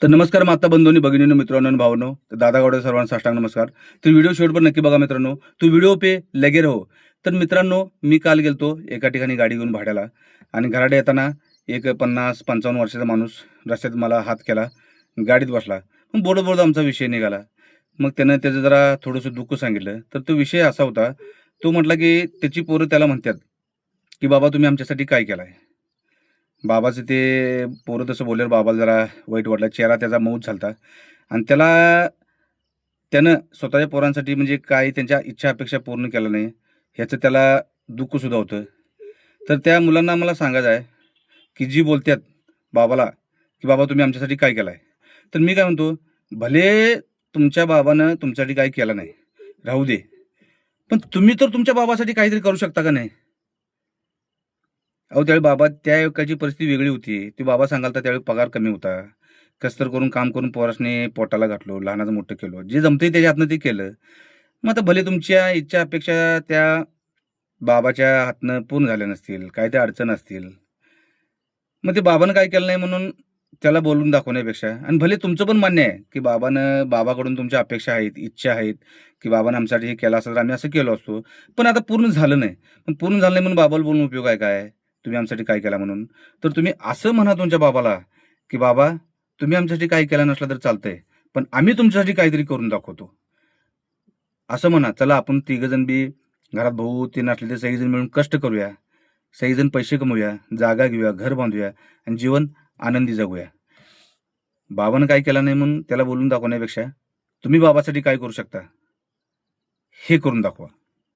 तर नमस्कार माता बंधूंनी, भगिनींनो, मित्रांनो आणि भावांनो. तर दादा गावडे सर्वांना साष्टांग नमस्कार. तर व्हिडिओ शेवटपर्यंत नक्की बघा मित्रांनो. तो व्हिडिओ पे लगे रहो. तर मित्रांनो, मी काल गेलतो एका ठिकाणी गाडी घेऊन भाड्याला आणि घराडे येताना एक 50-55 वर्षाचा माणूस रस्त्यात मला हात केला, गाडीत बसला. मग बोलत-बोलत आमचा विषय निघाला. मग त्यानं त्याचं जरा थोडंसं दुःख सांगितलं. तर तो विषय असा होता, तो म्हटला की त्याची पोरं त्याला म्हणतात, की "बाबा तुम्ही आमच्यासाठी काय केलंय?" बाबाचं ते पोरं तसं बोलल्यावर बाबाला जरा वाईट वाटलं. चेहरा त्याचा मऊच झाला होता आणि त्यानं स्वतःच्या पोरांसाठी म्हणजे काही त्यांच्या इच्छा अपेक्षा पूर्ण केल्या नाही, ह्याचं त्याला दुःखसुद्धा होतं. तर त्या मुलांना मला सांगायचं आहे, की जी बोलतात बाबाला, की "बाबा तुम्ही आमच्यासाठी काय केलं तर मी काय म्हणतो, भले तुमच्या बाबानं तुमच्यासाठी काही केलं नाही, राहू दे. पण तुम्ही तर तुमच्या बाबासाठी काहीतरी करू शकता का नाही? अहो, त्यावेळी बाबा त्या एकाची परिस्थिती वेगळी होती. ते बाबा सांगाल तर त्यावेळी पगार कमी होता. कसं तर करून काम करून पोरासनी पोटाला घातलो, लहानाचं मोठं केलं. जे जमतंय त्याच्या हातनं ते केलं. मग आता भले तुमच्या इच्छा, अपेक्षा त्या बाबाच्या हातनं पूर्ण झाल्या नसतील, काही त्या अडचण असतील. मग ते बाबानं काय केलं नाही म्हणून त्याला बोलून दाखवण्यापेक्षा आणि भले तुमचं पण मान्य आहे, की बाबाकडून तुमच्या अपेक्षा आहेत, इच्छा आहेत, की बाबानं आमच्यासाठी हे केलं असतं तर आम्ही असं केलो असतो. पण आता पूर्ण झालं नाही. पण पूर्ण झालं नाही म्हणून बाबाला बोलून उपयोग आहे काय? तुम्ही आमच्यासाठी काय केला म्हणून? तर तुम्ही असं म्हणा तुमच्या बाबाला, की "बाबा, तुम्ही आमच्यासाठी काही केलं नसलं तर चालतंय. पण आम्ही तुमच्यासाठी काहीतरी करून दाखवतो." असं म्हणा. चला आपण तिघंजण बी घरात भाऊ-तीन असले तर सगळेजण मिळून कष्ट करूया. सगळेजण पैसे कमवूया, जागा घेऊया, घर बांधूया आणि जीवन आनंदी जगूया. बाबानं काय केलं नाही म्हणून त्याला बोलून दाखवण्यापेक्षा तुम्ही बाबासाठी काय करू शकता, हे करून दाखवा.